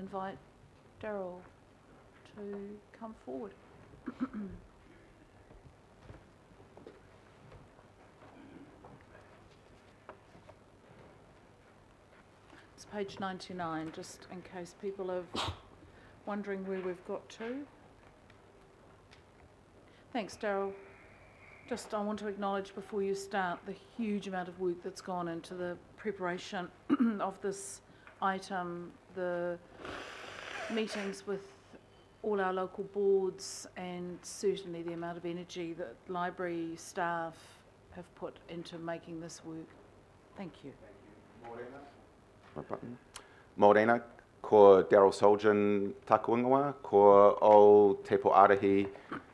invite Daryl to come forward. It's page 99, just in case people are wondering where we've got to. Thanks, Daryl. Just I want to acknowledge before you start the huge amount of work that's gone into the preparation of this item, the meetings with all our local boards, and certainly the amount of energy that library staff have put into making this work. Thank you. Morena, ko Daryl Soljan taku ingoa, ko o te po arahi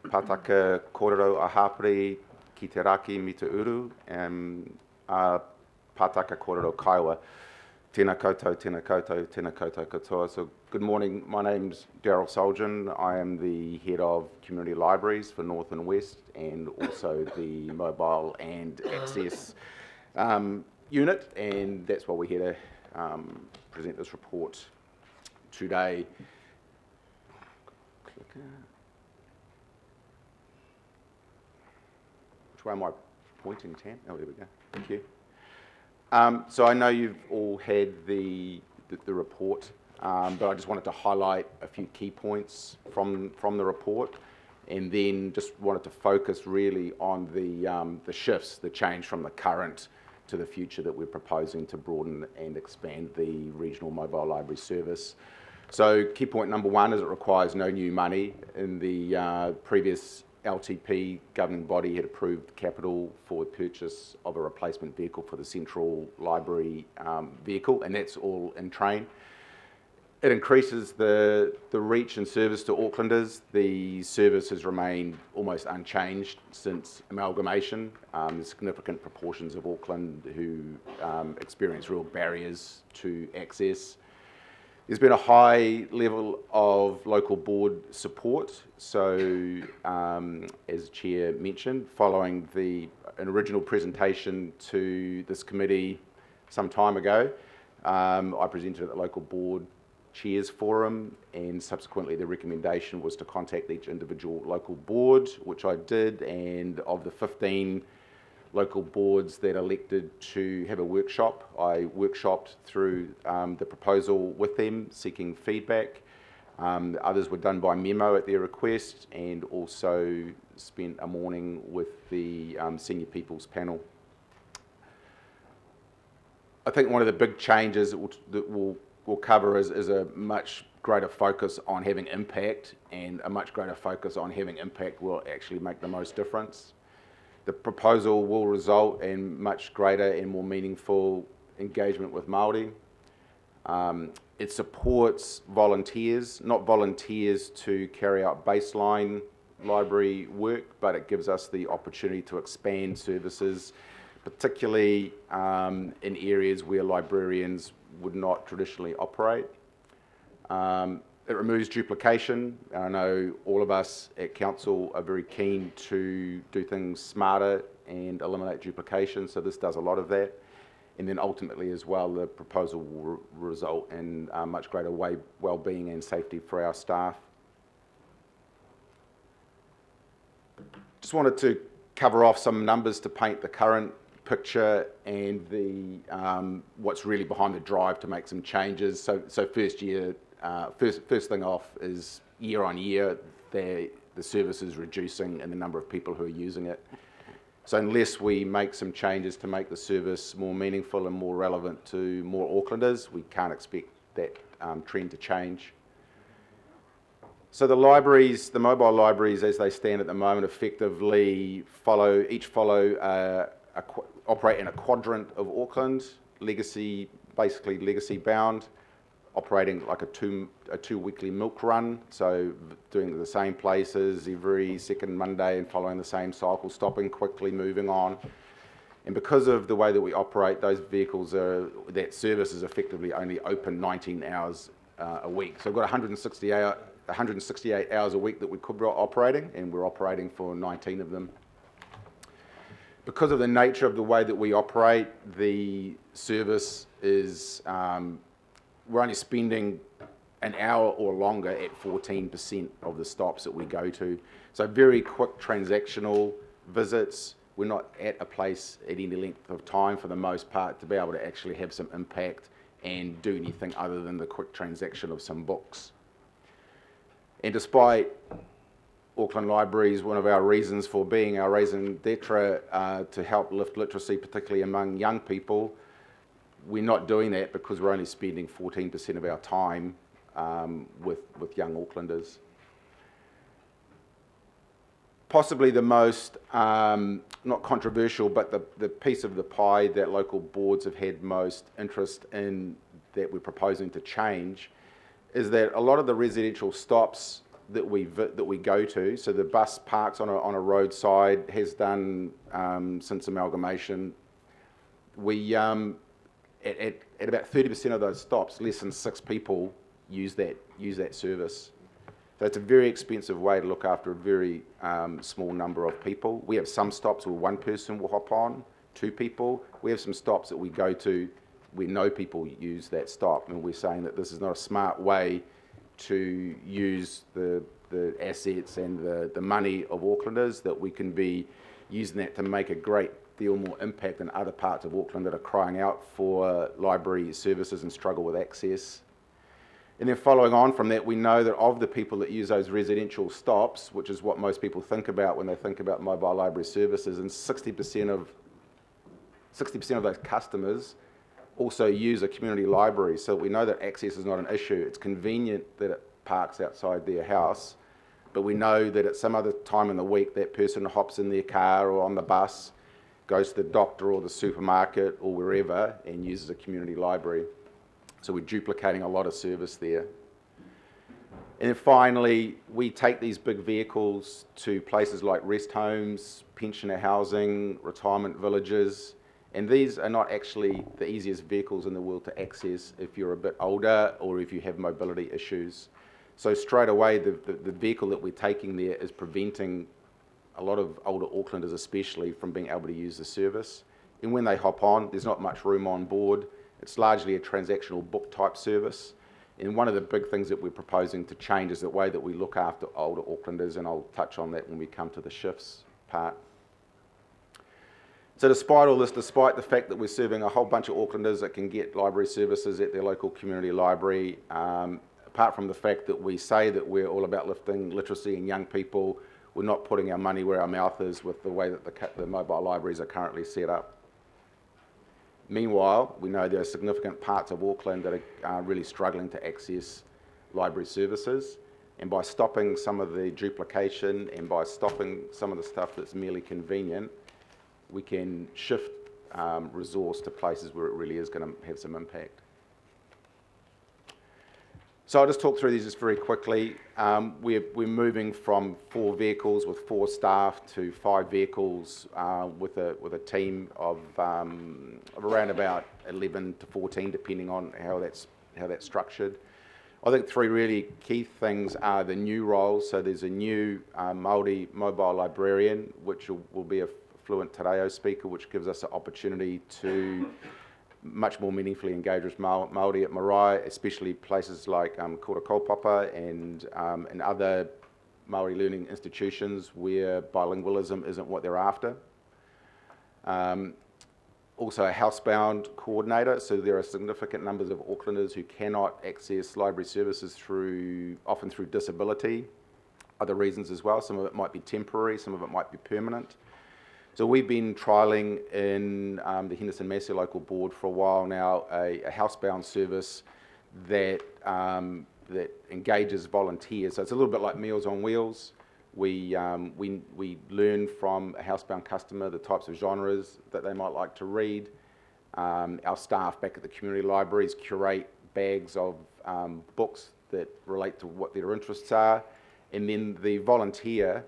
pataka kōrero a hapari ki te raki mi te uru, a pataka kōrero kaiwa. Tēnā koutou, tēnā koutou, tēnā koutou katoa. So good morning, my name's Daryl Soljan. I am the head of community libraries for North and West, and also the mobile and access unit, and that's why we're here to present this report today. Which way am I pointing, Tam? Oh, there we go. Thank you. So I know you've all had the report, but I just wanted to highlight a few key points from the report, and then just wanted to focus really on the shifts, the change from the current to the future that we're proposing to broaden and expand the regional mobile library service. So key point number one is it requires no new money. In the previous LTP, governing body had approved capital for purchase of a replacement vehicle for the central library vehicle, and that's all in train. It increases the reach and service to Aucklanders. The service has remained almost unchanged since amalgamation. There's significant proportions of Auckland who experience real barriers to access. There's been a high level of local board support. So, as Chair mentioned, following an original presentation to this committee some time ago, I presented at the local board Chairs Forum, and subsequently the recommendation was to contact each individual local board, which I did, and of the 15 local boards that elected to have a workshop, I workshopped through the proposal with them, seeking feedback. Others were done by memo at their request, and also spent a morning with the senior people's panel. I think one of the big changes that we'll cover is a much greater focus on having impact, and a much greater focus on having impact will actually make the most difference. The proposal will result in much greater and more meaningful engagement with Māori. It supports volunteers, not volunteers to carry out baseline library work, but it gives us the opportunity to expand services, particularly in areas where librarians would not traditionally operate. It removes duplication. I know all of us at Council are very keen to do things smarter and eliminate duplication, so this does a lot of that. And then ultimately as well, the proposal will result in much greater well-being and safety for our staff. Just wanted to cover off some numbers to paint the current picture and the what's really behind the drive to make some changes. So first thing off is year on year, the service is reducing in the number of people who are using it. So unless we make some changes to make the service more meaningful and more relevant to more Aucklanders, we can't expect that trend to change. So the libraries, the mobile libraries as they stand at the moment, effectively operate in a quadrant of Auckland, basically legacy bound, operating like a two weekly milk run, so doing the same places every second Monday and following the same cycle, stopping quickly, moving on. And because of the way that we operate, those vehicles that service is effectively only open 19 hours a week. So we've got 168 hours a week that we could be operating, and we're operating for 19 of them. Because of the nature of the way that we operate, the service is we're only spending an hour or longer at 14% of the stops that we go to. So very quick transactional visits. We're not at a place at any length of time for the most part to be able to actually have some impact and do anything other than the quick transaction of some books. And despite Auckland Libraries, one of our reasons for being our raison d'etre to help lift literacy, particularly among young people, we're not doing that because we're only spending 14% of our time with young Aucklanders. Possibly the most, not controversial, but the piece of the pie that local boards have had most interest in that we're proposing to change is that a lot of the residential stops that we go to, so the bus parks on a roadside has done since amalgamation, we at about 30% of those stops, less than 6 people use that service. So it's a very expensive way to look after a very small number of people. We have some stops where 1 person will hop on, 2 people. We have some stops that we go to where no people use that stop, and we're saying that this is not a smart way to use the assets and the money of Aucklanders, that we can be using that to make a great deal more impact in other parts of Auckland that are crying out for library services and struggle with access. And then following on from that, we know that of the people that use those residential stops, which is what most people think about when they think about mobile library services, and 60% of those customers also use a community library. So we know that access is not an issue. It's convenient that it parks outside their house, but we know that at some other time in the week that person hops in their car or on the bus, goes to the doctor or the supermarket or wherever and uses a community library. So we're duplicating a lot of service there. And then finally, we take these big vehicles to places like rest homes, pensioner housing, retirement villages, and these are not actually the easiest vehicles in the world to access if you're a bit older or if you have mobility issues. So straight away, the vehicle that we're taking there is preventing a lot of older Aucklanders especially from being able to use the service. And when they hop on, there's not much room on board. It's largely a transactional book type service. And one of the big things that we're proposing to change is the way that we look after older Aucklanders, and I'll touch on that when we come to the shifts part. So despite all this, despite the fact that we're serving a whole bunch of Aucklanders that can get library services at their local community library, apart from the fact that we say that we're all about lifting literacy in young people, we're not putting our money where our mouth is with the way that the mobile libraries are currently set up. Meanwhile, we know there are significant parts of Auckland that are really struggling to access library services, and by stopping some of the duplication and by stopping some of the stuff that's merely convenient, we can shift resource to places where it really is going to have some impact. So I'll just talk through these just very quickly. We're moving from 4 vehicles with 4 staff to 5 vehicles with a team of around about 11 to 14, depending on how that's structured. I think 3 really key things are the new roles. So there's a new Māori mobile librarian, which will be a fluent Te Reo speaker, which gives us an opportunity to much more meaningfully engage with Māori at marae, especially places like Kura Kaupapa and other Māori learning institutions where bilingualism isn't what they're after. Also a housebound coordinator, so there are significant numbers of Aucklanders who cannot access library services often through disability, other reasons as well. Some of it might be temporary, some of it might be permanent. So we've been trialling in the Henderson Massey local board for a while now a housebound service that engages volunteers. So it's a little bit like Meals on Wheels. We learn from a housebound customer the types of genres that they might like to read. Our staff back at the community libraries curate bags of books that relate to what their interests are, and then the volunteer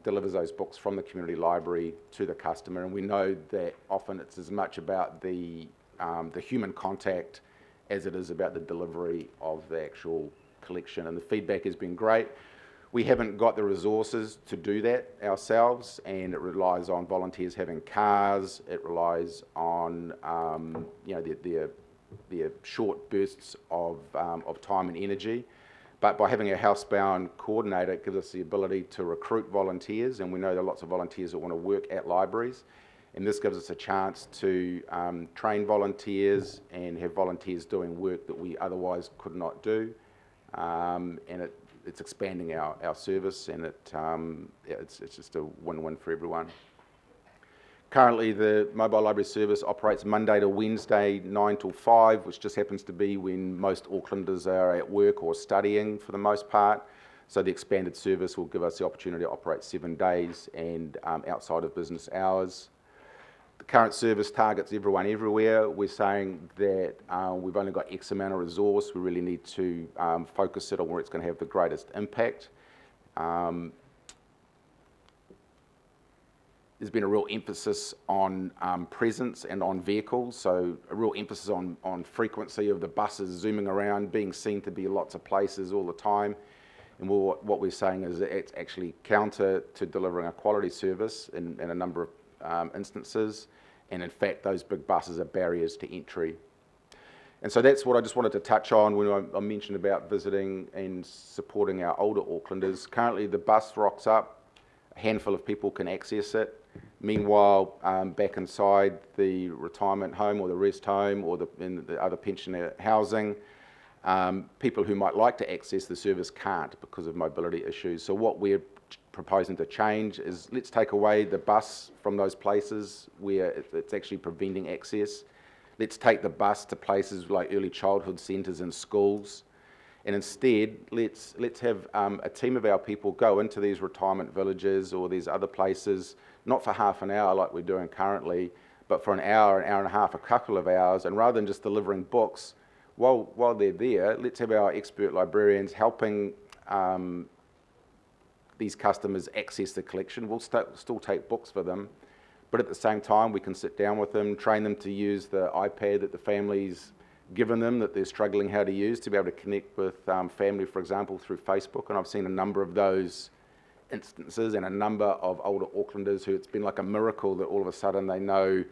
delivers those books from the community library to the customer. And we know that often it's as much about the human contact as it is about the delivery of the actual collection, and the feedback has been great. We haven't got the resources to do that ourselves, and it relies on volunteers having cars. It relies on their they're short bursts of time and energy. But by having a housebound coordinator, it gives us the ability to recruit volunteers, and we know there are lots of volunteers that want to work at libraries. And this gives us a chance to train volunteers and have volunteers doing work that we otherwise could not do. And it's expanding our service, and it's just a win-win for everyone. Currently, the mobile library service operates Monday to Wednesday, 9 till 5, which just happens to be when most Aucklanders are at work or studying for the most part. So the expanded service will give us the opportunity to operate 7 days and outside of business hours. The current service targets everyone everywhere. We're saying that we've only got X amount of resource. We really need to focus it on where it's going to have the greatest impact. There's been a real emphasis on presence and on vehicles, so a real emphasis on frequency of the buses zooming around, being seen to be lots of places all the time. And what we're saying is that it's actually counter to delivering a quality service in a number of instances, and in fact those big buses are barriers to entry. And so that's what I just wanted to touch on when I mentioned about visiting and supporting our older Aucklanders. Currently the bus rocks up, a handful of people can access it. Meanwhile, back inside the retirement home or the rest home or in the other pensioner housing, people who might like to access the service can't because of mobility issues. So what we're proposing to change is let's take away the bus from those places where it's actually preventing access. Let's take the bus to places like early childhood centres and schools. And instead, let's have a team of our people go into these retirement villages or these other places, not for half an hour like we're doing currently, but for an hour and a half, a couple of hours, and rather than just delivering books, while they're there, let's have our expert librarians helping these customers access the collection. We'll still take books for them, but at the same time, we can sit down with them, train them to use the iPad that the family's given them that they're struggling how to use to be able to connect with family, for example, through Facebook. And I've seen a number of those instances and a number of older Aucklanders who it's been like a miracle that all of a sudden they know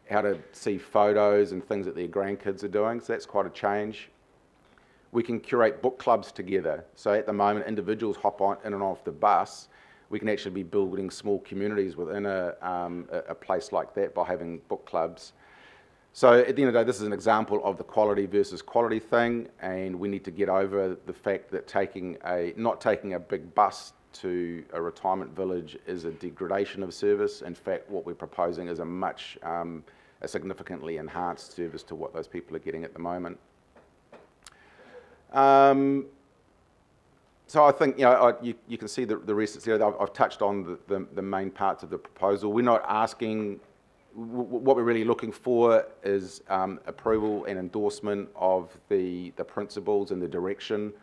how to see photos and things that their grandkids are doing. So that's quite a change. We can curate book clubs together. So at the moment, individuals hop on in and off the bus. We can actually be building small communities within a place like that by having book clubs. So at the end of the day, this is an example of the quality versus quality thing, and we need to get over the fact that not taking a big bus to a retirement village is a degradation of service. In fact, what we're proposing is a significantly enhanced service to what those people are getting at the moment. So I think you can see the rest that's there. I've touched on the main parts of the proposal. We're not asking. What we're really looking for is approval and endorsement of the principles and the direction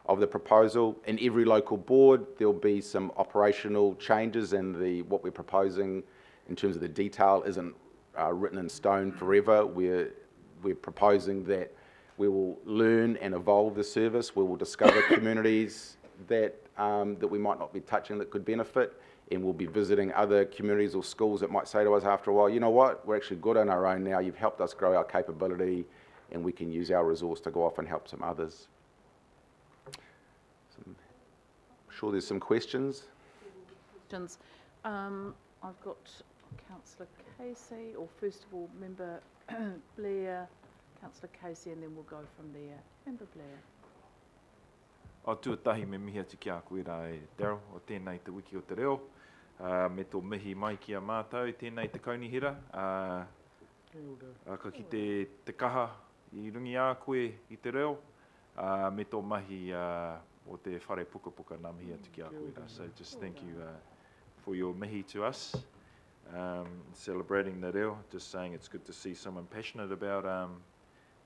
of the proposal. In every local board, there'll be some operational changes, and what we're proposing in terms of the detail isn't written in stone forever. We're proposing that we will learn and evolve the service. We will discover communities that we might not be touching that could benefit. And we'll be visiting other communities or schools that might say to us after a while, you know what, we're actually good on our own now, you've helped us grow our capability, and we can use our resource to go off and help some others. I'm sure there's some questions. I've got Councillor Casey, or first of all, Member Blair, Councillor Casey, and then we'll go from there. Member Blair. O tuatahi me mihi atu ki a koe rā e Darryl, o tēnei te wiki o te reo. Me tō mihi mai ki a mātou, tēnei te kaunihira. Ka ki te kaha I rungi a koe I te reo. Me tō mahi o te whare puka puka nā mihi atu ki a koe rā. So just thank you for your mihi to us. Celebrating the reo, just saying it's good to see someone passionate about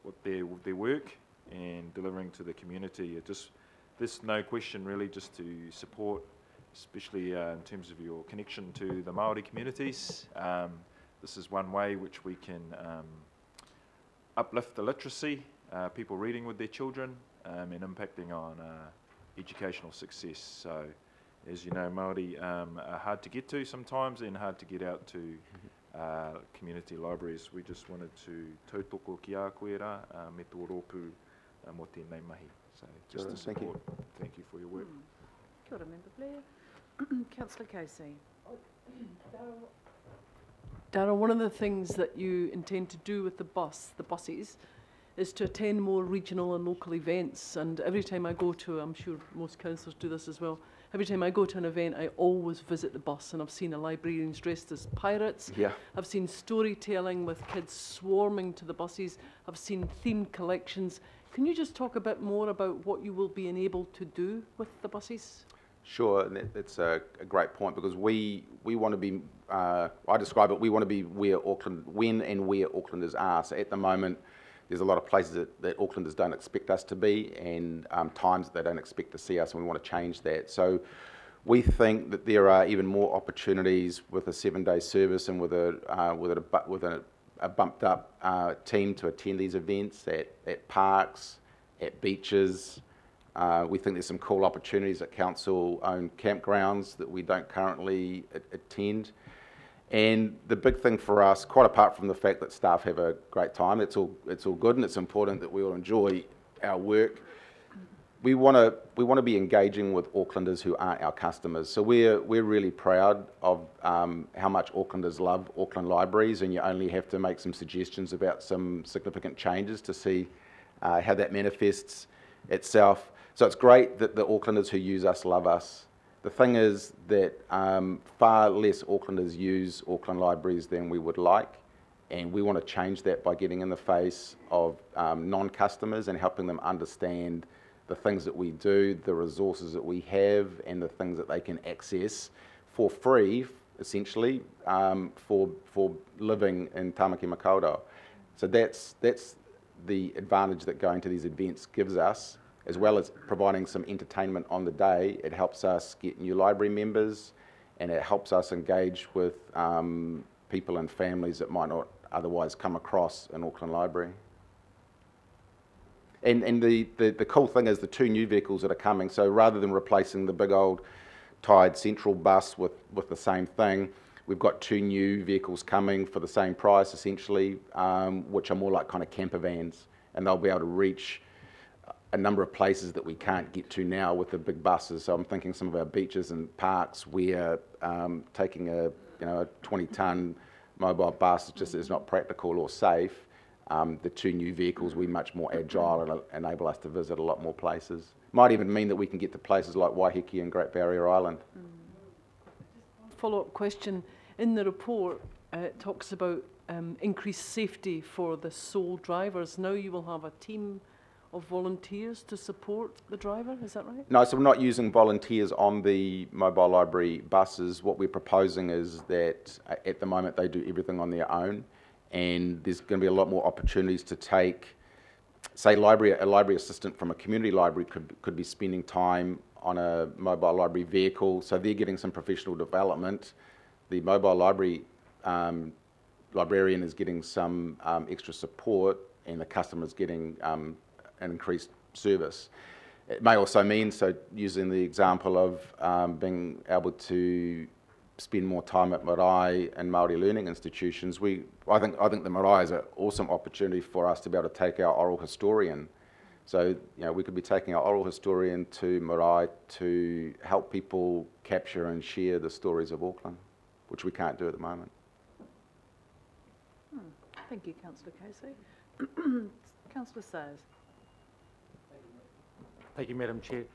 what their work and delivering to the community. This no question really just to support, especially in terms of your connection to the Māori communities. This is one way which we can uplift the literacy, people reading with their children, and impacting on educational success. So, as you know, Māori are hard to get to sometimes and hard to get out to community libraries. We just wanted to tautoko ki a koe rā, me tō rōpū mo tēnei mahi. So just to Thank you. support. Thank you for your work. Kia ora, Member Blair. Councillor Casey. Darryl, one of the things that you intend to do with the buses, is to attend more regional and local events. And every time I go to, I'm sure most councillors do this as well, every time I go to an event, I always visit the bus, and I've seen a librarians dressed as pirates. Yeah. I've seen storytelling with kids swarming to the buses. I've seen themed collections. Can you just talk a bit more about what you will be enabled to do with the buses? Sure, and that's a great point, because we want to be, I describe it, we want to be where Auckland, when and where Aucklanders are. So at the moment, there's a lot of places that Aucklanders don't expect us to be, and times that they don't expect to see us, and we want to change that. So we think that there are even more opportunities with a 7-day service and with a bumped up team to attend these events at parks, at beaches. We think there's some cool opportunities at council-owned campgrounds that we don't currently attend. And the big thing for us, quite apart from the fact that staff have a great time, it's all good, and it's important that we all enjoy our work. We want to be engaging with Aucklanders who aren't our customers. So we're really proud of how much Aucklanders love Auckland libraries, and you only have to make some suggestions about some significant changes to see how that manifests itself. So it's great that the Aucklanders who use us love us. The thing is that far less Aucklanders use Auckland libraries than we would like, and we want to change that by getting in the face of non-customers and helping them understand the things that we do, the resources that we have, and the things that they can access for free, essentially, for living in Tāmaki Makaurau. So that's the advantage that going to these events gives us, as well as providing some entertainment on the day. It helps us get new library members, and it helps us engage with people and families that might not otherwise come across an Auckland library. And the cool thing is the 2 new vehicles that are coming, so rather than replacing the big old tired central bus with the same thing, we've got 2 new vehicles coming for the same price, essentially, which are more like kind of camper vans, and they'll be able to reach a number of places that we can't get to now with the big buses. So I'm thinking some of our beaches and parks where taking a 20-ton mobile bus just is not practical or safe. The 2 new vehicles will be much more agile and enable us to visit a lot more places. Might even mean that we can get to places like Waiheke and Great Barrier Island. Follow-up question. In the report, it talks about increased safety for the sole drivers. Now you will have a team of volunteers to support the driver, is that right? No, so we're not using volunteers on the mobile library buses. What we're proposing is that at the moment they do everything on their own, and there's going to be a lot more opportunities to take, say, a library assistant from a community library could be spending time on a mobile library vehicle, so they're getting some professional development. The mobile library librarian is getting some extra support, and the customer's getting an increased service. It may also mean, so using the example of being able to spend more time at marae and Māori learning institutions, I think the marae is an awesome opportunity for us to be able to take our oral historian. So we could be taking our oral historian to marae to help people capture and share the stories of Auckland, which we can't do at the moment. Thank you, Councillor Casey. Councillor Sayers. Thank you, Madam Chair.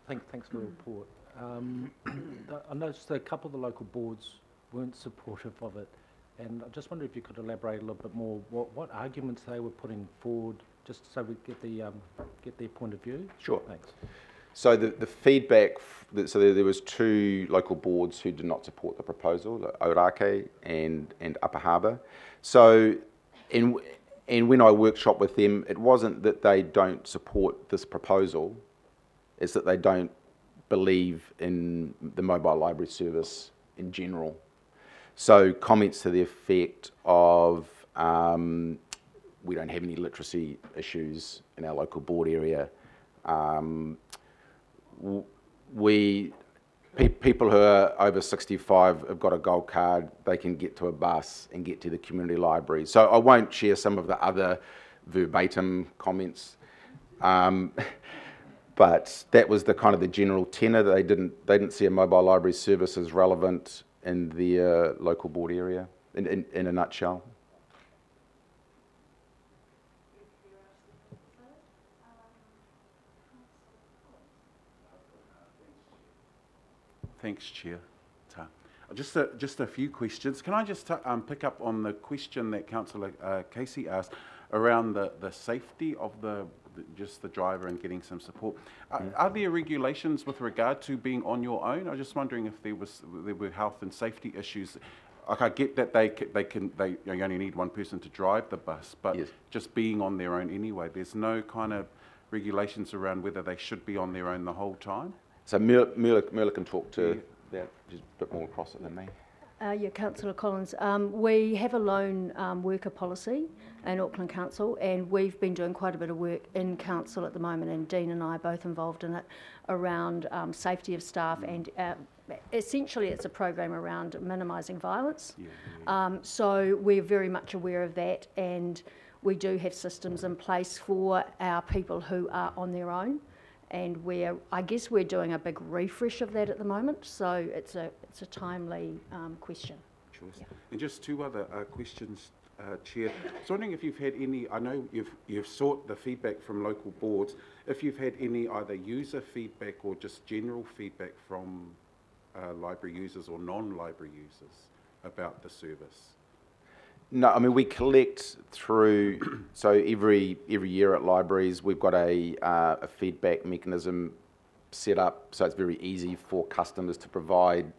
Thanks for the report. I noticed that a couple of the local boards weren't supportive of it, and I just wonder if you could elaborate a little bit more what arguments they were putting forward, just so we get their point of view. Sure. Thanks. So the feedback, so there was 2 local boards who did not support the proposal, Aurake and Upper Harbour. So and when I workshop with them, it wasn't that they don't support this proposal, it's that they don't believe in the mobile library service in general. So comments to the effect of we don't have any literacy issues in our local board area. People who are over 65 have got a gold card, they can get to a bus and get to the community library. So I won't share some of the other verbatim comments, but that was the kind of the general tenor. They didn't see a mobile library service as relevant in their local board area, in a nutshell. Thanks, Chair. Just a few questions. Can I just pick up on the question that Councillor Casey asked around the safety of just the driver and getting some support? Are there regulations with regard to being on your own? I was just wondering if there were health and safety issues. Like, I get that you only need one person to drive the bus, but yes, just being on their own anyway, there's no kind of regulations around whether they should be on their own the whole time? So Merla can talk to that, she's a bit more across it than me. Yeah, Councillor Collins. We have a lone worker policy in Auckland Council, and we've been doing quite a bit of work in Council at the moment, and Dean and I are both involved in it, around safety of staff, and essentially it's a program around minimising violence. So we're very much aware of that, and we do have systems in place for our people who are on their own. And I guess we're doing a big refresh of that at the moment, so it's a timely question. Sure. Yeah. And just two other questions, Chair. I was wondering if you've had any, I know you've sought the feedback from local boards, if you've had any either user feedback or just general feedback from library users or non-library users about the service. No, I mean, we collect through, so every year at libraries, we've got a feedback mechanism set up, so it's very easy for customers to provide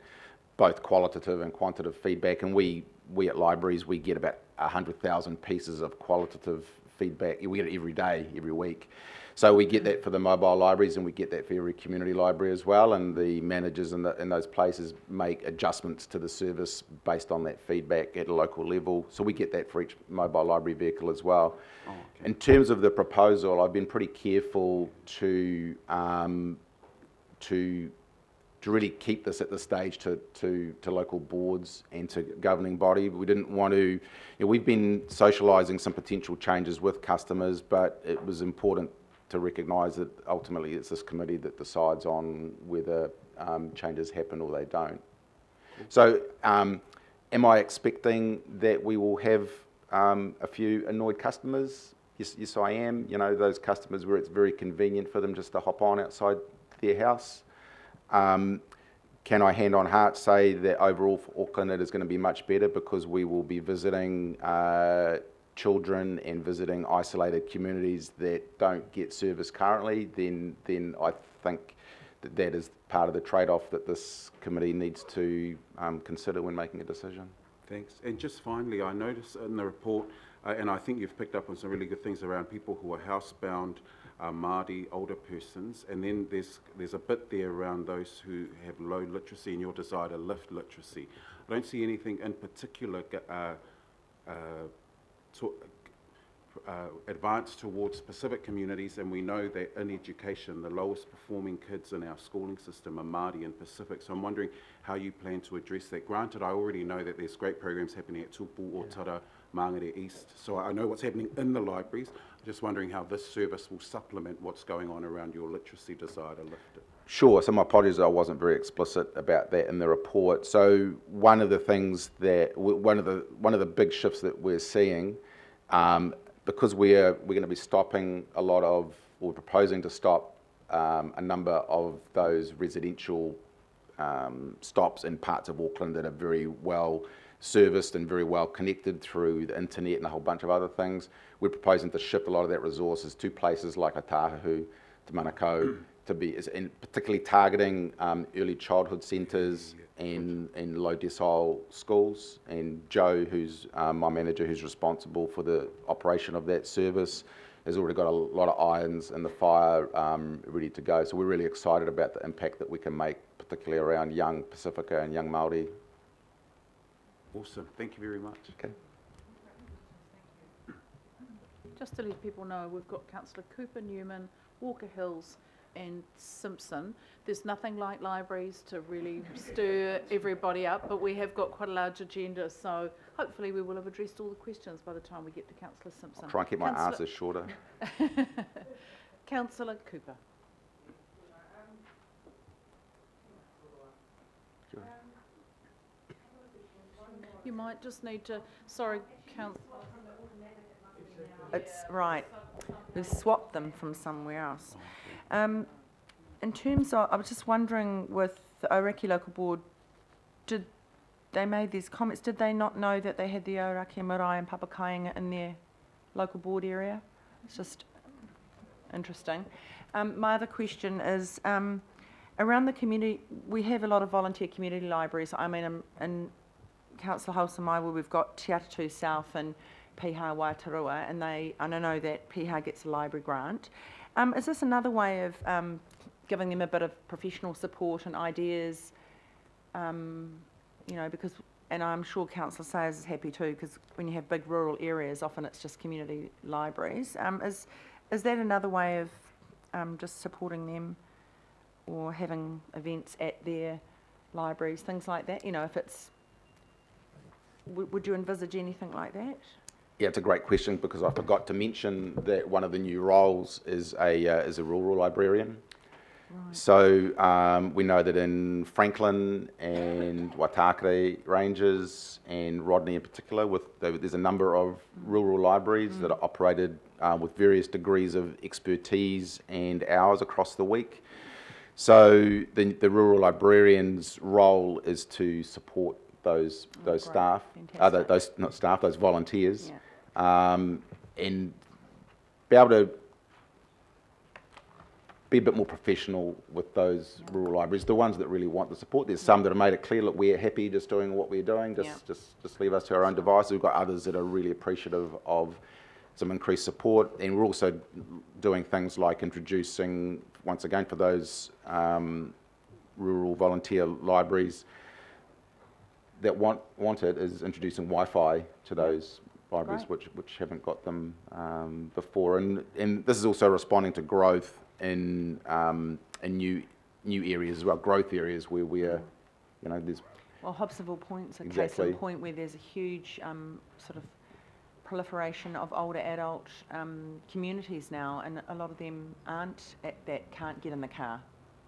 both qualitative and quantitative feedback. And we at libraries, we get about 100,000 pieces of qualitative feedback. We get it every day, every week. So we get that for the mobile libraries, and we get that for every community library as well, and the managers in those places make adjustments to the service based on that feedback at a local level. So we get that for each mobile library vehicle as well. Oh, okay. In terms of the proposal, I've been pretty careful to really keep this at the stage to local boards and to governing body. We didn't want to, we've been socialising some potential changes with customers, but it was important to recognise that ultimately it's this committee that decides on whether changes happen or they don't. So am I expecting that we will have a few annoyed customers? Yes, I am. Those customers where it's very convenient for them just to hop on outside their house. Can I hand on heart say that overall for Auckland it is going to be much better, because we will be visiting children and visiting isolated communities that don't get service currently? Then I think that is part of the trade-off that this committee needs to consider when making a decision. Thanks. And just finally, I noticed in the report, and I think you've picked up on some really good things around people who are housebound, Māori, older persons, and then there's a bit there around those who have low literacy and your desire to lift literacy. I don't see anything in particular advance towards specific communities, and we know that in education the lowest performing kids in our schooling system are Māori and Pacific, so I'm wondering how you plan to address that. Granted, I already know that there's great programs happening at Tupu, Otara, Mangere East, so I know what's happening in the libraries. I'm just wondering how this service will supplement what's going on around your literacy desire to lift it. Sure, so my apologies, I wasn't very explicit about that in the report. So one of the things that, one of the big shifts that we're seeing, because we're going to be stopping a lot of, or proposing to stop a number of those residential stops in parts of Auckland that are very well serviced and very well connected through the internet and a whole bunch of other things. We're proposing to shift a lot of that resources to places like Otahu, to Manukau, to be, and particularly targeting early childhood centres and low decile schools. And Joe, who's my manager, who's responsible for the operation of that service, has already got a lot of irons in the fire ready to go. So we're really excited about the impact that we can make, particularly around young Pacifica and young Māori. Awesome, thank you very much. Okay. Just to let people know, we've got Councillor Cooper, Newman, Walker Hills, and Simpson. There's nothing like libraries to really stir everybody up, but we have got quite a large agenda, so hopefully we will have addressed all the questions by the time we get to Councillor Simpson. I'll try and keep my answers shorter. Councillor Cooper. You might just need to, sorry, Councillor. It's right. We've swapped them from somewhere else. In terms of, I was just wondering with the Ōrākei Local Board, did they made these comments, did they not know that they had the Ōrākei Marae and Papakainga in their local board area? It's just interesting. My other question is, around the community, we have a lot of volunteer community libraries. I mean, in Councillor Halsamaiwa, we've got Te Atatu South and Piha Waitarua, and I know that Piha gets a library grant. Is this another way of giving them a bit of professional support and ideas? You know, because, and I'm sure Councillor Sayers is happy too, because when you have big rural areas, often it's just community libraries. Is that another way of just supporting them, or having events at their libraries, things like that? You know, if it's, would you envisage anything like that? Yeah, it's a great question, because I forgot to mention that one of the new roles is a rural librarian. Right. So we know that in Franklin and Waitakere Ranges and Rodney in particular, there's a number of rural libraries that are operated with various degrees of expertise and hours across the week. So the rural librarian's role is to support those staff, those volunteers, yeah. And be able to be a bit more professional with those rural libraries, the ones that really want the support. There's some that have made it clear, look, we're happy just doing what we're doing, just leave us to our own devices. We've got others that are really appreciative of some increased support, and we're also doing things like introducing, once again, for those rural volunteer libraries that want it, is introducing Wi-Fi to those libraries which haven't got them before, and this is also responding to growth in new areas as well, growth areas where we're, you know, there's. Well, Hobsonville Point's a case in point where there's a huge sort of proliferation of older adult communities now, and a lot of them can't get in the car,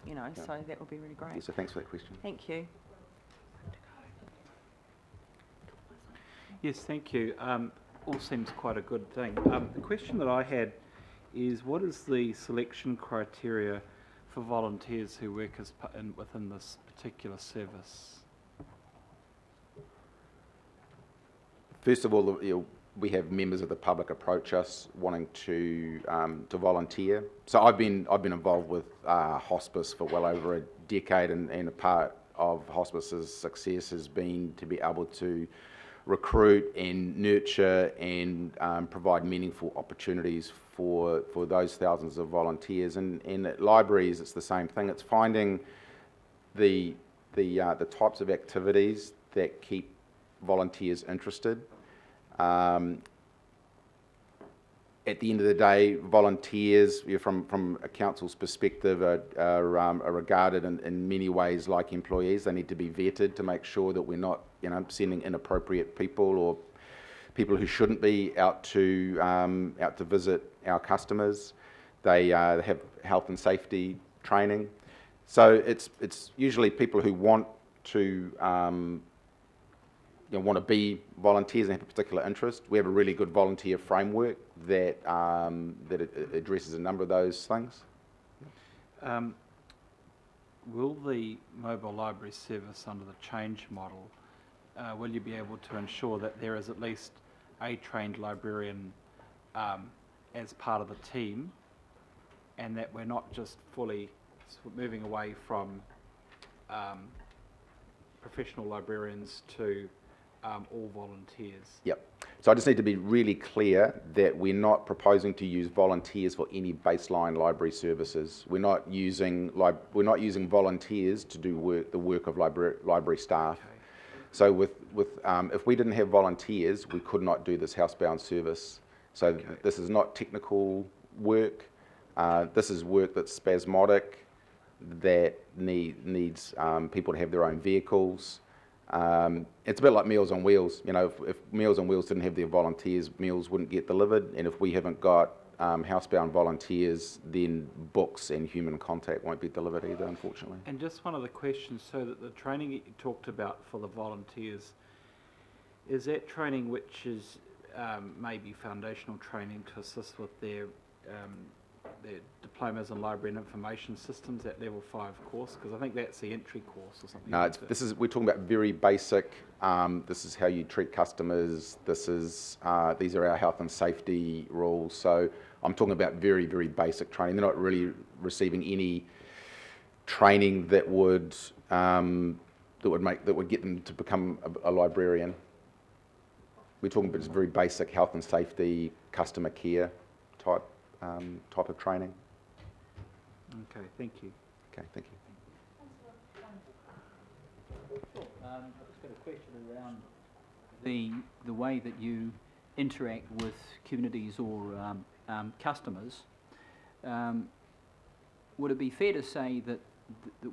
you know, so that would be really great. Yeah, so thanks for that question. Thank you. Yes, thank you. All seems quite a good thing. The question that I had is, what is the selection criteria for volunteers who work within this particular service? First of all, we have members of the public approach us wanting to volunteer. So I've been involved with hospice for well over a decade, and a part of hospice's success has been to be able to recruit and nurture and provide meaningful opportunities for those thousands of volunteers. And at libraries, it's the same thing. It's finding the types of activities that keep volunteers interested. At the end of the day, volunteers, from a council's perspective, are regarded in many ways like employees. They need to be vetted to make sure that we're not, you know, sending inappropriate people or people who shouldn't be out to visit our customers. They have health and safety training. So it's usually people who want to want to be volunteers and have a particular interest. We have a really good volunteer framework that addresses a number of those things. Will the mobile library service under the change model, will you be able to ensure that there is at least a trained librarian as part of the team, and that we're not just fully moving away from professional librarians to all volunteers? Yep. So I just need to be really clear that we're not proposing to use volunteers for any baseline library services. We're not using volunteers to do the work of library staff. Okay. So if we didn't have volunteers, we could not do this housebound service. So this is not technical work. This is work that's spasmodic, that needs people to have their own vehicles. It's a bit like Meals on Wheels. You know, if Meals on Wheels didn't have their volunteers, meals wouldn't get delivered. And if we haven't got housebound volunteers, then books and human contact won't be delivered either, unfortunately. And just one other question, so that the training that you talked about for the volunteers, is that training which is maybe foundational training to assist with their diplomas in library and information systems, that level 5 course? Because I think that's the entry course or something. No, like that. we're talking about very basic. This is how you treat customers. These are our health and safety rules. So I'm talking about very, very basic training. They're not really receiving any training that would get them to become a librarian. We're talking about just very basic health and safety, customer care type of training. Okay, thank you. Okay, thank you. I've just got a question around the way that you interact with communities or customers. Would it be fair to say that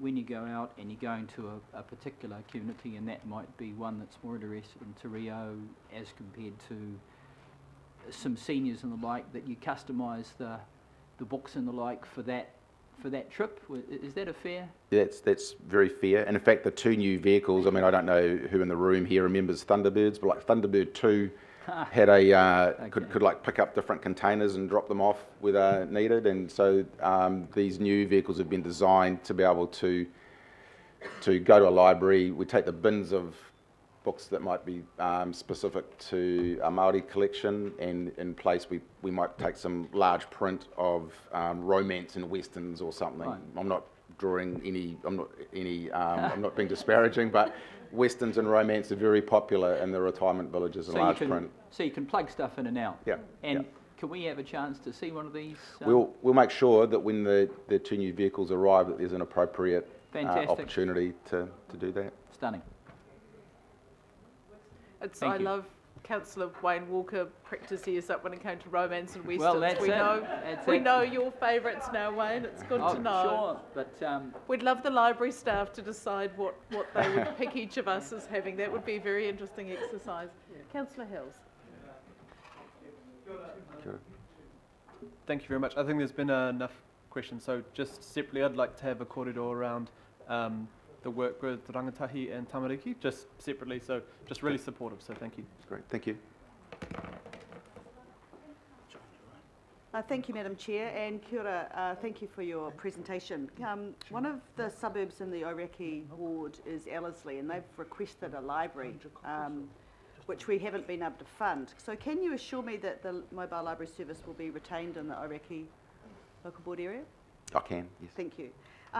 when you go out and you're going to a particular community, and that might be one that's more interested in Te Reo as compared to some seniors and the like, that you customise the books and the like for that trip? Is that a fair? That's very fair. And in fact, the 2 new vehicles, I mean, I don't know who in the room here remembers Thunderbirds, but like Thunderbird 2 had could like pick up different containers and drop them off where needed. And so these new vehicles have been designed to be able to go to a library. We take the bins of books that might be specific to a Māori collection, and in place we might take some large print of romance and westerns or something. Right. I'm not being disparaging, but westerns and romance are very popular in the retirement villages and large print. So you can plug stuff in and out. Yeah. And yeah. Can we have a chance to see one of these? We'll make sure that when the 2 new vehicles arrive, that there's an appropriate opportunity to do that. Stunning. I love Councillor Wayne Walker pricked his ears up when it came to romance and westerns. Well, that's we know your favourites now, Wayne. It's good to know. Sure, but we'd love the library staff to decide what they would pick each of us as having. That would be a very interesting exercise. Councillor Hills. Thank you very much. I think there's been enough questions. So just separately, I'd like to have a kōrero around the work with rangatahi and tamariki, just separately, so just really supportive, so thank you. That's great, thank you. Thank you, Madam Chair, and kia ora, thank you for your presentation. One of the suburbs in the Ōrākei ward is Ellerslie, and they've requested a library, which we haven't been able to fund. So can you assure me that the mobile library service will be retained in the Ōrākei local board area? I can, yes. Thank you.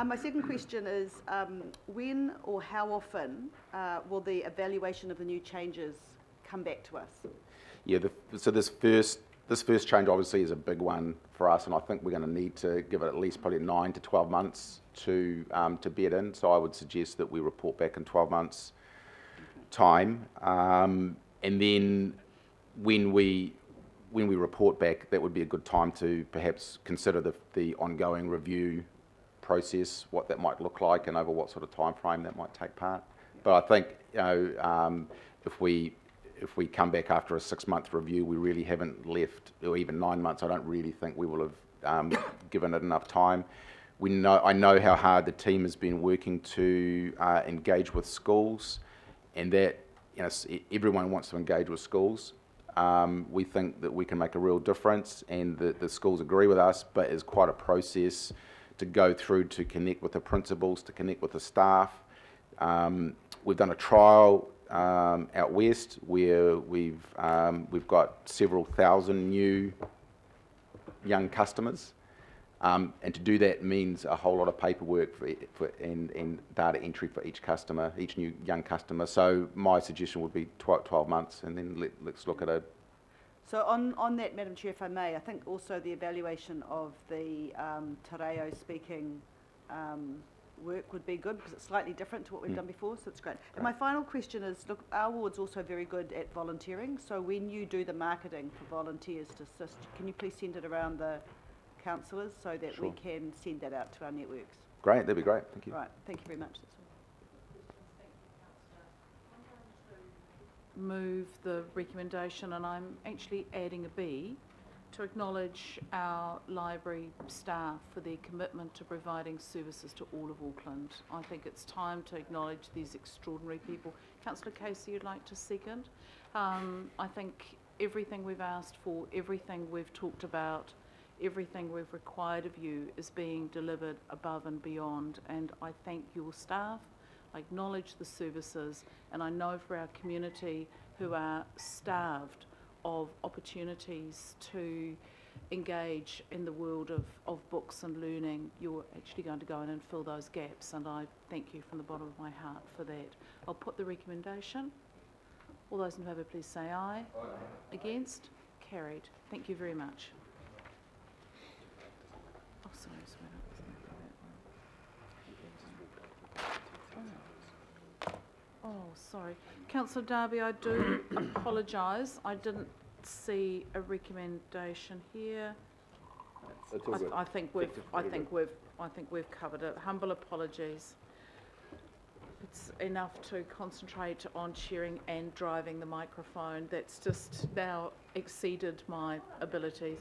My second question is, when or how often will the evaluation of the new changes come back to us? Yeah, so this first change obviously is a big one for us, and I think we're going to need to give it at least probably 9 to 12 months to bed in. So I would suggest that we report back in 12 months' time, and then when we report back, that would be a good time to perhaps consider the ongoing review process, what that might look like, and over what sort of time frame that might take part. But I think if we come back after a 6-month review, we really haven't left, or even 9 months, I don't really think we will have given it enough time. I know how hard the team has been working to engage with schools, and that everyone wants to engage with schools. We think that we can make a real difference, and the schools agree with us, but it's quite a process to go through to connect with the principals, to connect with the staff. We've done a trial out west where we've got several thousand new young customers, and to do that means a whole lot of paperwork and data entry for each customer, each new young customer. So my suggestion would be 12 months, and then let's look at it. So on that, Madam Chair, if I may, I think also the evaluation of the Te Reo speaking work would be good, because it's slightly different to what we've done before, so it's great. And my final question is, look, our ward's also very good at volunteering, so when you do the marketing for volunteers to assist, can you please send it around the councillors so that we Sure. can send that out to our networks. Great, that'd be great, thank you. Right, thank you very much. That's all. Move the recommendation, and I'm actually adding a B to acknowledge our library staff for their commitment to providing services to all of Auckland. I think it's time to acknowledge these extraordinary people. Councillor Casey, you'd like to second? I think everything we've asked for, everything we've talked about, everything we've required of you is being delivered above and beyond, and I thank your staff. I acknowledge the services, and I know for our community who are starved of opportunities to engage in the world of books and learning, you're actually going to go in and fill those gaps, and I thank you from the bottom of my heart for that. I'll put the recommendation. All those in favour, please say aye. Aye. Against? Carried. Thank you very much. Oh, sorry, Oh, sorry. Councillor Darby, I do apologise. I didn't see a recommendation here. It's all good. I think we've covered it. Humble apologies. It's enough to concentrate on chairing and driving the microphone. That's just now exceeded my abilities.